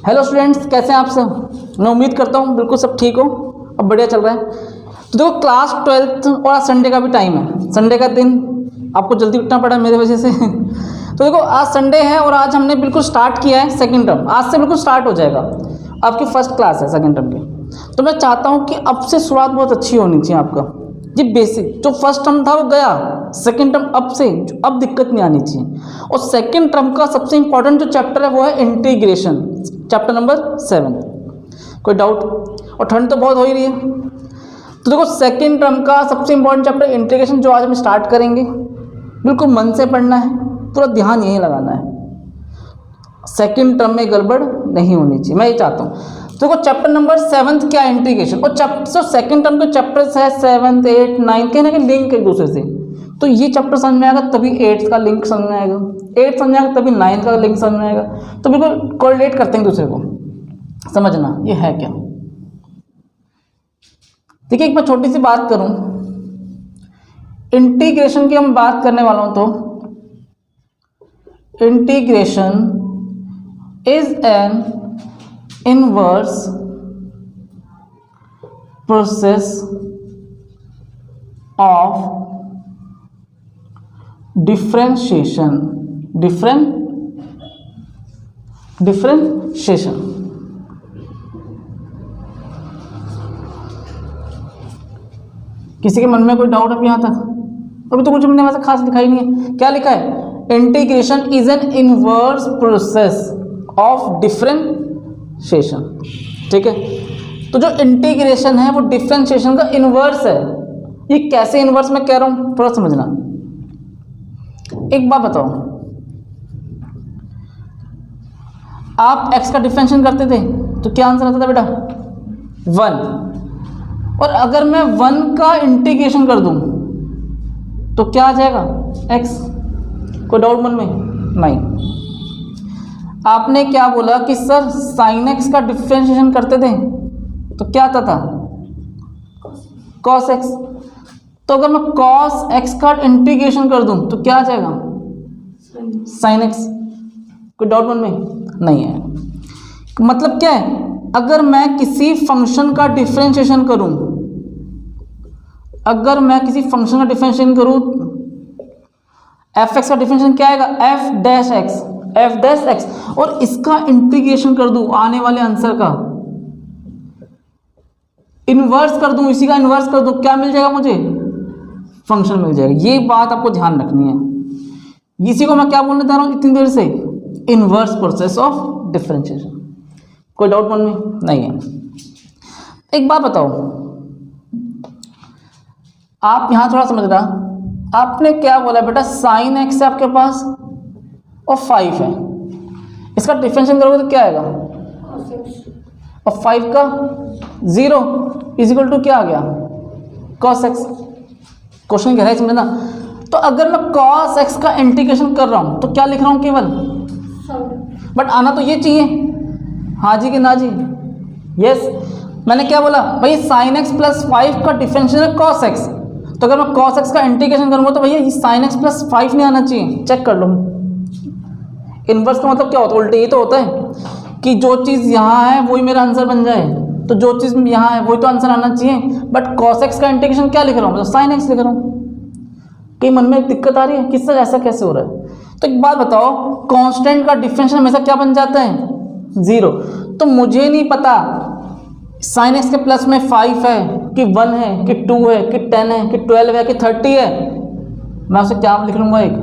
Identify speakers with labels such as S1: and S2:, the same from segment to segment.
S1: Hello students, कैसे हैं आप सब। मैं उम्मीद करता हूँ बिल्कुल सब ठीक हो, अब बढ़िया चल रहा है। तो देखो क्लास 12th और आज संडे का भी टाइम है। संडे का दिन आपको जल्दी उठना पड़ा मेरे वजह से तो देखो आज संडे है और आज हमने बिल्कुल स्टार्ट किया है सेकंड टर्म। आज से बिल्कुल स्टार्ट हो जाएगा, आपकी फर्स्ट क्लास है सेकंड टर्म की। तो मैं चाहता हूँ कि अब से शुरुआत बहुत अच्छी होनी चाहिए आपका। जी बेसिक जो फर्स्ट टर्म था वो गया, सेकंड टर्म अब से अब दिक्कत नहीं आनी चाहिए। और सेकंड टर्म का सबसे इंपॉर्टेंट जो चैप्टर है वो है इंटीग्रेशन, चैप्टर नंबर 7। कोई डाउट? और ठंड तो बहुत हो ही रही है। तो देखो सेकंड टर्म का सबसे इंपॉर्टेंट चैप्टर इंटीग्रेशन जो आज हम स्टार्ट करेंगे, बिल्कुल मन से पढ़ना है, पूरा ध्यान यही लगाना है। सेकंड टर्म में गड़बड़ नहीं होनी चाहिए, मैं ये चाहता हूँ। तो देखो चैप्टर नंबर 7 क्या है, इंटीग्रेशन। और चैप्टर सेकंड टर्म के चैप्टर्स है 7th 8th 9th, कहने के लिंक एक दूसरे से। तो ये चैप्टर समझ में आएगा तभी 8th का लिंक समझ में आएगा, 8th समझ में आएगा तभी 9th का लिंक समझ में आएगा। तो बिल्कुल कोरिलेट करते हैं दूसरे को, समझना ये है क्या। देखिए एक मैं छोटी सी बात करूं, इंटीग्रेशन की हम बात करने वाला हूं। तो integration is an inverse process of differentiation. Differentiation किसी के मन में कोई डाउट अभी यहाँ तक? अभी तो कुछ हमने वैसे खास लिखा ही नहीं है। क्या लिखा है? Integration is an inverse process of differentiation. ठीक है, तो जो इंटीग्रेशन है वो डिफरेंशिएशन का इनवर्स है। ये कैसे इनवर्स मैं कह रहा हूं थोड़ा समझना। एक बात बताओ, आप x का डिफरेंशिएशन करते थे तो क्या आंसर आता था बेटा? 1। और अगर मैं 1 का इंटीग्रेशन कर दूं तो क्या आ जाएगा? x। कोई डाउट मन में? नहीं। आपने क्या बोला कि सर sin x का डिफरेंशिएशन करते थे तो क्या आता था? cos x। तो अगर मैं cos x का इंटीग्रेशन कर दूं तो क्या आ जाएगा? sin x। कोई डाउट मन में? नहीं है। मतलब क्या है, अगर मैं किसी फंक्शन का डिफरेंशिएशन करूं, अगर मैं किसी फंक्शन का डिफरेंशिएशन करूं, f(x) का डिफरेंशिएशन क्या आएगा? f dash x। और इसका इंटीग्रेशन कर दूं, आने वाले आंसर का इन्वर्स कर दूं, इसी का इन्वर्स कर दूं, क्या मिल जाएगा मुझे? फंक्शन मिल जाएगा। ये बात आपको ध्यान रखनी है। इसी को मैं क्या बोलने जा रहा हूं इतनी देर से? Inverse process of differentiation. कोई डाउट मन में? नहीं है। एक बात बताओ, आप यहां थोड़ा समझ रहा, आपने क्या बोला बेटा? sin x है आपके पास और 5 है, इसका डिफरेंशिएशन करोगे तो क्या आएगा? और 5 का 0 इज इक्वल टू क्या आ गया? cos x। क्वेश्चन गहराई समझना। तो अगर मैं cos x का इंटीग्रेशन कर रहा हूं तो क्या लिख रहा हूं केवल? बट आना तो ये चाहिए, हाँ जी कि ना जी? यस। मैंने क्या बोला भाई? sin x प्लस 5 का डिफरेंशिएशन है cos x। तो अगर मैं cos x का इंटीग्रेशन करूंगा तो भैया ये sin x प्लस 5 नहीं आना चाहिए। चेक कर लो, इनवर्स का मतलब क्या होता है? उल्टे ही तो होता है कि जो चीज़ यहाँ है वही मेरा आंसर बन जाए, तो जो चीज़ यहाँ है वही तो आंसर आना चाहिए। बट cos x का इंटीग्रेशन क्या लिख रहा हूँ? मतलब sin x लिख रहा हूँ। कहीं मन में दिक्कत आ रही है किससे ऐसा कैसे हो रहा है? तो एक बात बताओ, कांस्टेंट का डिफरेंशिएशन हमेशा क्या बन जाता है? 0। तो मुझे नहीं पता sin x के प्लस में 5 है कि 1 है कि 2 है कि 10 है कि 12 है कि 30 है, मैं उसे क्या लिख लूँगा? एक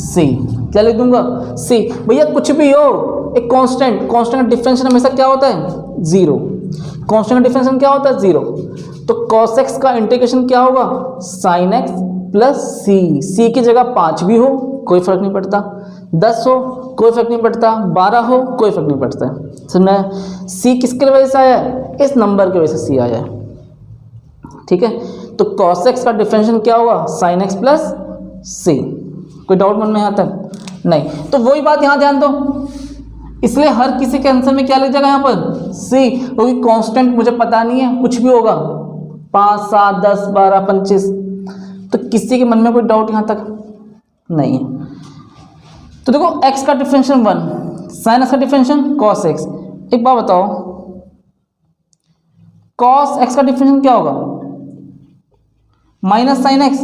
S1: c। क्या लिख दूंगा? c। भैया कुछ भी हो, एक कांस्टेंट का डिफरेंशिएशन हमेशा क्या होता है? 0। कांस्टेंट का डिफरेंशिएशन क्या होता है? 0। तो cos x का इंटीग्रेशन क्या होगा? sin x प्लस c की जगह 5 भी हो कोई फर्क नहीं पड़ता, 10 हो कोई फर्क नहीं पड़ता, 12 हो कोई फर्क नहीं पड़ता है। समझना है? c किसके वजह से आया है? इस नंबर की वजह से c आया है। ठीक है, तो cos x का डिफरेंशिएशन क्या होगा? sin x plus c। कोई डाउट मन में यहाँ तक? नहीं। तो वही बात यहाँ ध्यान दो, इसलिए हर किसी के आंसर में क्या लग जाएगा यहाँ पर? c, क्योंकि कांस्टेंट मुझे पता नहीं है, कुछ भी होगा 5 7 10 12 25। तो किसी के मन में कोई डाउट यहाँ तक नहीं है। तो देखो x का डिफरेंशिएशन 1, sin x का डिफरेंशिएशन cos x, एक बात बताओ, कॉस एक्स का डिफरेंशियल क्या होगा? Minus sine x.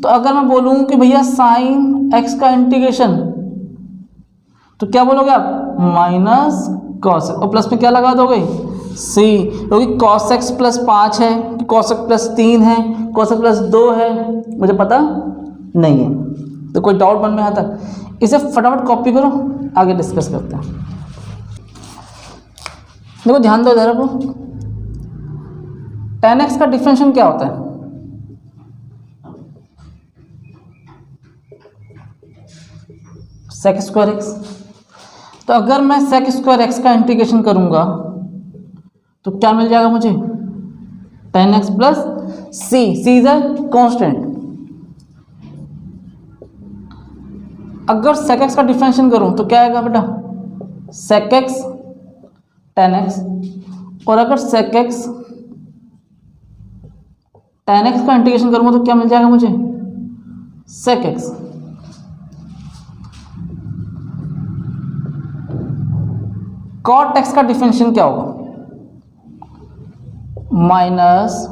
S1: तो अगर मैं बोलूं कि भैया साइन एक्स का इंटीग्रेशन, तो क्या बोलोगे आप? माइनस कॉस, और प्लस में क्या लगा दोगे? सी, क्योंकि कॉस एक्स प्लस 5 है, कॉस एक्स प्लस 3 है, कॉस एक्स प्लस 2 है, मुझे पता नहीं है। तो कोई डाउट मन में आता? इसे फटाफट कॉपी करो, आगे डिस्कस करते हैं। देखो ध्यान दो इधर, tan x का डिफरेंशियल क्या होता है? sec square x. तो अगर मैं sec स्क्वायर एक्स का इंटीग्रेशन करूंगा तो क्या मिल जाएगा मुझे? tan x plus c, c is a constant. अगर sec x का डिफरेंशियल करूं तो क्या आएगा बेटा? sec x tan x। और अगर sec x tan x का इंटीग्रेशन करूंगा तो क्या मिल जाएगा मुझे? sec x। cot x का डिफरेंशियल क्या होगा? Minus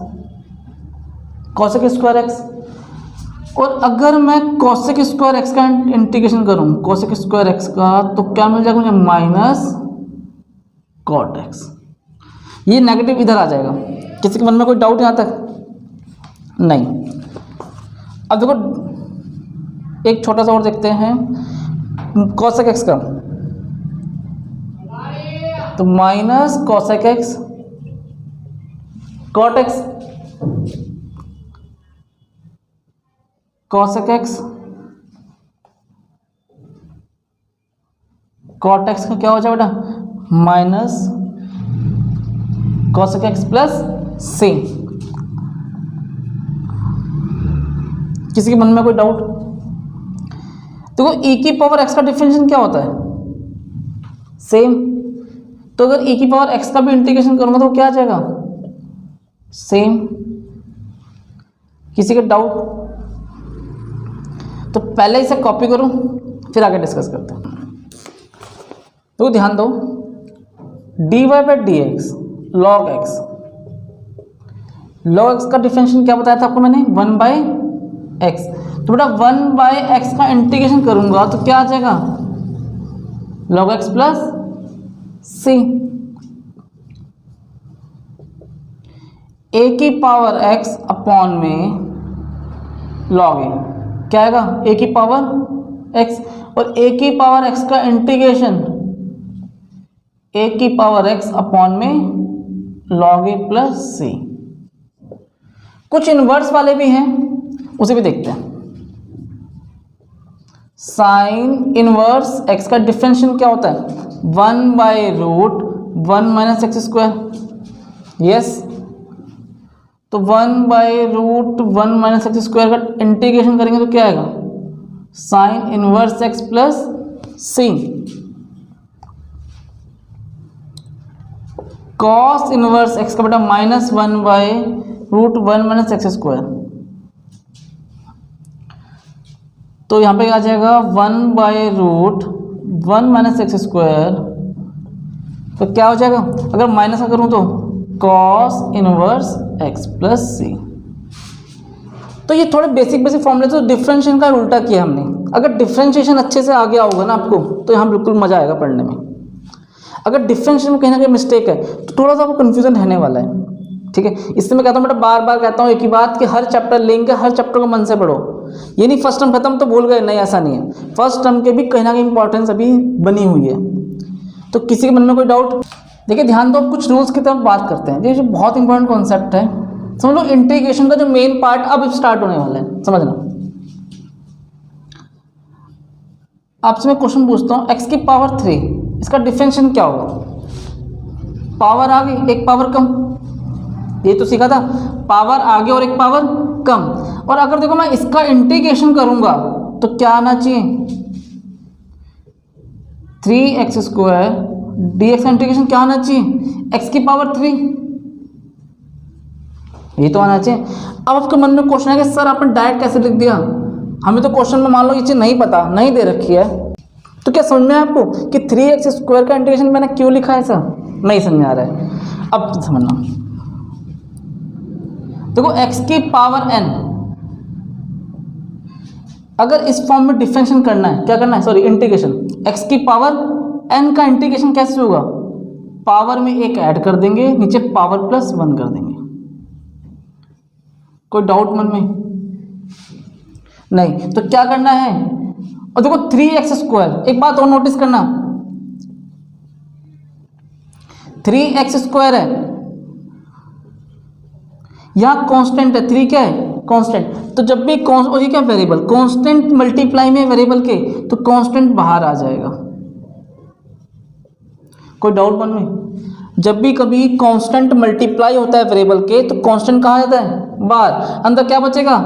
S1: cosec square x. और अगर मैं cosec स्क्वायर एक्स का इंटीग्रेशन करूं, cosec स्क्वायर एक्स का, तो क्या मिल जाएगा मुझे? Minus cot x। ये नेगेटिव इधर आ जाएगा। किसी के मन में कोई डाउट यहाँ तक? नहीं। अब देखो एक छोटा सा और देखते हैं, cosec x का, तो minus cosec x cot x, cosec x cot x का क्या हो जाएगा बेटा? माइनस cosec x प्लस सी। किसी के मन में कोई डाउट? देखो e की पावर x का डिफरेंशियल क्या होता है? सेम। तो अगर e की पावर x का भी इंटीग्रेशन करूंगा तो क्या आ जाएगा? सेम। किसी का डाउट? तो पहले इसे कॉपी करूं, फिर आगे डिस्कस करते हैं। तो ध्यान दो, dy by D x log x, log x का डिफरेंशियल क्या बताया था आपको मैंने? 1 बाई एक्स। तो बेटा 1 बाई एक्स का इंटीग्रेशन करूंगा तो क्या आ जाएगा? Log x plus c. A की पावर एक्स अपॉन में लॉग ए, क्या आएगा? ए की पावर एक्स। और ए की पावर एक्स का इंटीग्रेशन ए की पावर एक्स अपॉन में लॉग ए प्लस सी। कुछ इनवर्स वाले भी हैं, उसे भी देखते हैं। साइन इनवर्स एक्स का डिफरेंशियल क्या होता है? 1 by root 1 minus x square. Yes, तो 1 by root 1 minus x square का इंटीग्रेशन करेंगे तो क्या आएगा? Sine inverse x plus c. Cos inverse x का बेटा minus 1 by root 1 minus x square. तो यहाँ पे आ जाएगा 1 by root 1 minus x square. तो क्या हो जाएगा? अगर माइनस का करूँ तो cos inverse x plus c. तो ये थोड़े बेसिक फॉर्मूले, तो डिफरेंशिएशन का उल्टा किया हमने। अगर डिफरेंशिएशन अच्छे से आ गया होगा ना आपको, तो यहाँ बिल्कुल मजा आएगा पढ़ने में। अगर डिफरेंशिएशन में कहीं ना कहीं मिस्टेक है तो थोड़ा सा आपको कन्फ्यूजन रहने वाला है, ठीक है। इससे मैं कहता हूँ बेटा, बार बार कहता हूँ एक ही बात कि हर चैप्टर लेंगे, हर चैप्टर को मन से पढ़ो। ये नहीं फर्स्ट टर्म खत्म तो भूल गए, नहीं, ऐसा नहीं है। फर्स्ट टर्म के भी कहीं ना कहीं इंपॉर्टेंस अभी बनी हुई है। तो किसी के मन में कोई डाउट? देखिए ध्यान दो, कुछ रूल्स की तरफ बात करते हैं। ये जो बहुत इंपॉर्टेंट कॉन्सेप्ट है, समझ लो। इंटीग्रेशन का जो मेन पार्ट अब स्टार्ट होने वाला है, समझना। आपसे मैं क्वेश्चन पूछता हूँ, x की पावर 3 इसका डिफरेंशियल क्या होगा? पावर आगे एक पावर कम, ये तो सीखा था। पावर आगे और एक पावर कम। और अगर देखो मैं इसका इंटीग्रेशन करूंगा तो क्या आना चाहिए? 3x स्क्वायर dx का इंटीग्रेशन क्या आना चाहिए? x की पावर 3, ये तो आना चाहिए। अब आपके मन में क्वेश्चन है कि सर आपने डायरेक्ट कैसे लिख दिया? हमें तो क्वेश्चन में मान लो ये चीज़ नहीं पता, नहीं दे रखी है, तो क्या समझ में है आपको कि 3x स्क्वायर का इंटीग्रेशन मैंने क्यों लिखा है सर? नहीं समझ आ रहा है, अब समझना। देखो x की पावर n, अगर इस फॉर्म में डिफरेंशिएशन करना है, क्या करना है, सॉरी इंटीग्रेशन, x की पावर n का इंटीग्रेशन कैसे होगा, पावर में एक ऐड कर देंगे, नीचे पावर प्लस 1 कर देंगे। कोई डाउट मन में? नहीं। तो क्या करना है, और देखो 3x², एक बात और नोटिस करना, 3x² है, यहां कांस्टेंट है, 3 क्या है, कांस्टेंट। तो जब भी और ये क्या वेरिएबल, कांस्टेंट मल्टीप्लाई में वेरिएबल के, तो कांस्टेंट बाहर आ जाएगा। कोई डाउट मन में? जब भी कभी कांस्टेंट मल्टीप्लाई होता है वेरिएबल के, तो कांस्टेंट कहाँ जाता है, बाहर। अंदर क्या बचेगा,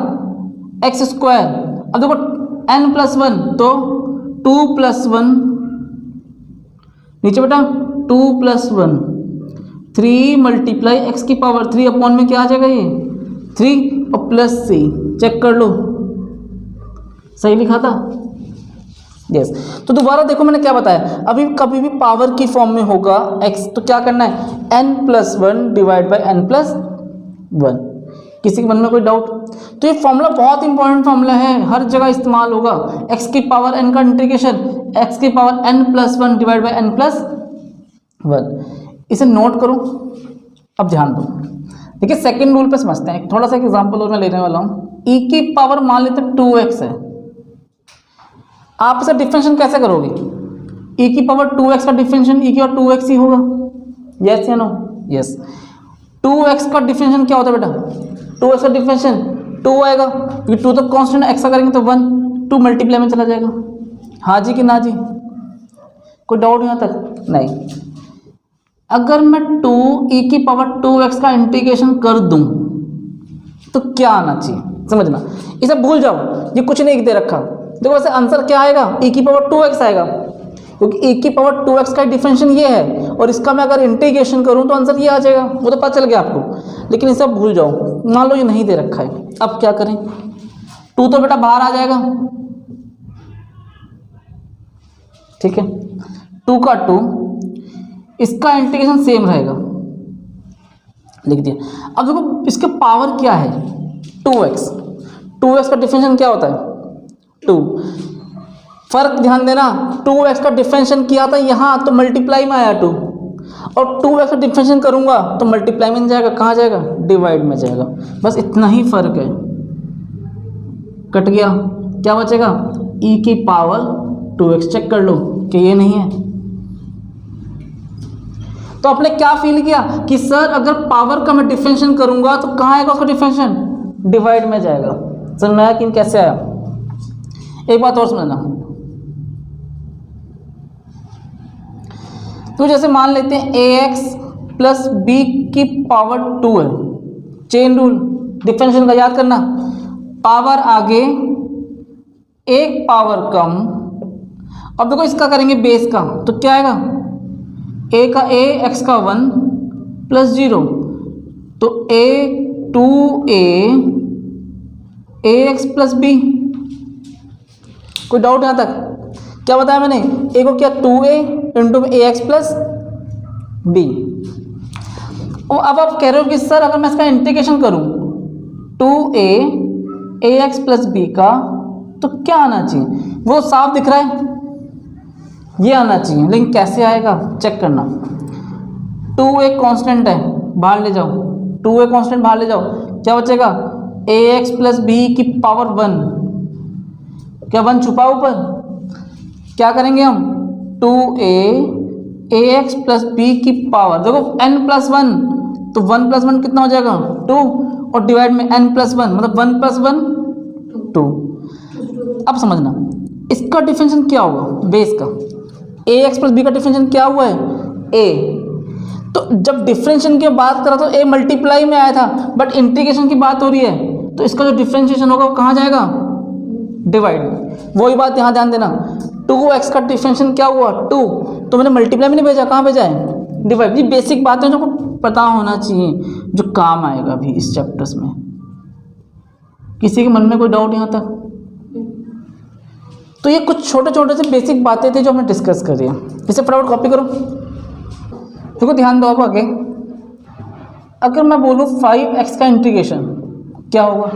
S1: x²। अब देखो n+1, तो 2+1, नीचे बेटा 2+1, 3 मल्टीप्लाई x की पावर 3 अपॉन में क्या आ जाएगा, ये 3 और प्लस c, चेक कर लो सही लिखा था, यस। तो दोबारा देखो मैंने क्या बताया, अभी कभी भी पावर की फॉर्म में होगा x, तो क्या करना है, n+1 डिवाइड बाय n+1। किसी के मन में कोई डाउट? तो ये फॉर्मूला बहुत इंपॉर्टेंट फॉर्मूला है, हर जगह इस्तेमाल होगा। x की पावर n का इंटीग्रेशन, x की power n+1 divide by n+1, इसे नोट करो। अब ध्यान दो, देखिए सेकंड रूल पे समझते हैं, थोड़ा सा एक एग्जांपल और मैं लेने वाला हूँ। e की पावर मान लेते 2x है, आप इसे डिफरेंशिएशन कैसे करोगे, e की पावर 2x का डिफरेंशिएशन e की पावर 2x ही होगा, यस या नो, यस। 2x का डिफरेंशिएशन क्या होता है बेटा, 2x का डिफरेंशिएशन 2 आएगा, क्योंकि 2 तो कांस्टेंट, x का करेंगे तो 1, 2 मल्टीप्लाई में चला जाएगा। हाँ जी कि ना जी? कोई डाउट यहाँ तक? नहीं। अगर मैं 2e की पावर 2x का इंटीग्रेशन कर दूं तो क्या आना चाहिए, समझना, इसे भूल जाओ, ये कुछ नहीं दे रखा। देखो वैसे आंसर क्या आएगा, e की पावर 2x आएगा, क्योंकि e की पावर 2x का डिफरेंशिएशन ये है, और इसका मैं अगर इंटीग्रेशन करूं तो आंसर ये आ जाएगा, वो तो पता चल गया आपको। लेकिन इसे भूल जाओ, मान लो ये नहीं दे रखा है, अब क्या करें, 2 तो बेटा बाहर आ जाएगा, ठीक है, 2 का 2, इसका इंटीग्रेशन सेम रहेगा, लिख दिया। अब देखो इसके पावर क्या है, 2x, 2x का डिफरेंशिएशन क्या होता है, 2। फर्क ध्यान देना, 2x का डिफरेंशिएशन किया था यहाँ तो मल्टीप्लाई में आया 2, और 2x का डिफरेंशिएशन करूंगा तो मल्टीप्लाई में जाएगा, कहाँ जाएगा, डिवाइड में जाएगा, बस इतना ही फर्क है। कट गया, क्या बचेगा, e की पावर 2x, चेक कर लो कि ये नहीं है। तो आपने क्या फील किया कि सर अगर पावर का मैं डिफरेंशिएशन करूंगा तो कहाँ आएगा उसका डिफरेंशिएशन, डिवाइड में जाएगा। समझ में आया कि कैसे आया? एक बात और समझना, तो जैसे मान लेते हैं ax प्लस b की पावर 2 है, चेन रूल डिफरेंशिएशन का याद करना, पावर आगे एक पावर कम। अब देखो इसका करेंगे बेस का, तो क्या आएगा, a का a, x का 1 प्लस 0, तो a 2a ax plus b। कोई डाउट यहाँ तक? क्या बताया मैंने, a को क्या 2a into ax plus b। और अब आप कह रहे हो कि सर अगर मैं इसका इंटीग्रेशन करूं 2a ax प्लस b का, तो क्या आना चाहिए, वो साफ दिख रहा है, ये आना चाहिए, लेकिन कैसे आएगा चेक करना। 2 एक कांस्टेंट है, बाहर ले जाओ, 2 एक कांस्टेंट बाहर ले जाओ, क्या बचेगा, ax प्लस b की पावर 1, क्या 1 छुपा ऊपर, क्या करेंगे हम, 2a ax प्लस b की पावर, देखो n+1, तो 1+1 कितना हो जाएगा, 2, और डिवाइड में n+1 मतलब 1+1 2। अब समझना इसका डिफरेंशिएशन क्या होगा, बेस का, ax प्लस b का डिफरेंशिएशन क्या हुआ है, a। तो जब डिफरेंशिएशन की बात करा तो a मल्टीप्लाई में आया था, बट इंटीग्रेशन की बात हो रही है, तो इसका जो डिफरेंशिएशन होगा वो कहाँ जाएगा, डिवाइड में। वही बात यहाँ ध्यान देना, 2x का डिफरेंशिएशन क्या हुआ 2, तो मैंने मल्टीप्लाई में नहीं भेजा, कहाँ भेजा है, डिवाइड। ये बेसिक बातें जो पता होना चाहिए, जो काम आएगा अभी इस चैप्टर्स में। किसी के मन में कोई डाउट यहाँ तक? तो ये कुछ छोटे छोटे से बेसिक बातें थी जो हमने डिस्कस करी है, इसे फटाफट कॉपी करो। देखो ध्यान दो आप आगे, अगर मैं बोलूँ 5x का इंटीग्रेशन क्या होगा,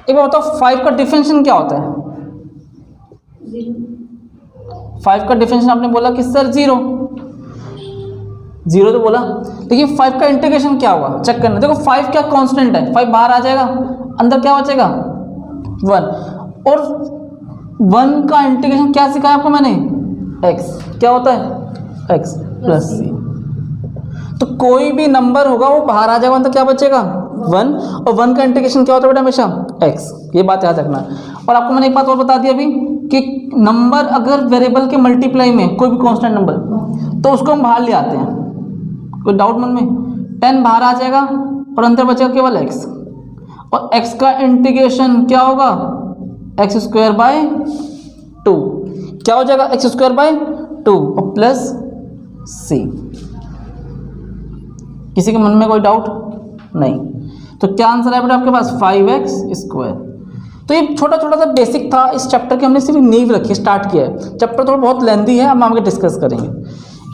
S1: एक बार बताओ 5 का डिफरेंशियल क्या होता है? 5 का डिफरेंशियल आपने बोला कि सर 0 तो बोला, लेकिन 5 का इंटीग्रेशन क्या होगा चेक करना। देखो 5 क्या कांस्टेंट है, 5 बाहर आ जाएगा, अंदर क्या बचेगा 1, और 1 का इंटीग्रेशन क्या सिखाया आपको मैंने, x क्या होता है x प्लस c। तो कोई भी नंबर होगा वो बाहर आ जाएगा, अंदर क्या बचेगा 1, और 1 का इंटीग्रेशन क्या होता है बेटा हमेशा x, ये बात याद रखना। और आपको मैंने एक बात और बता दी अभी कि नंबर अगर वेरिएबल के मल्टीप्लाई में कोई भी कांस्टेंट नंबर, तो उसको हम बाहर ले आते हैं, कोई डाउट मन में, 10 बाहर आ जाएगा और अंदर बचेगा केवल x, और x का इंटीग्रेशन क्या होगा एक्स स्क्वायर बाय 2, क्या हो जाएगा एक्स स्क्वायर बाय 2 और प्लस c। किसी के मन में कोई डाउट नहीं? तो क्या आंसर है बेटा आपके पास 5x स्क्वायर। तो ये छोटा छोटा सा बेसिक था इस चैप्टर की, हमने सिर्फ नींव रखी, स्टार्ट किया है। चैप्टर थोड़ा बहुत लेंदी है, हम आगे डिस्कस करेंगे।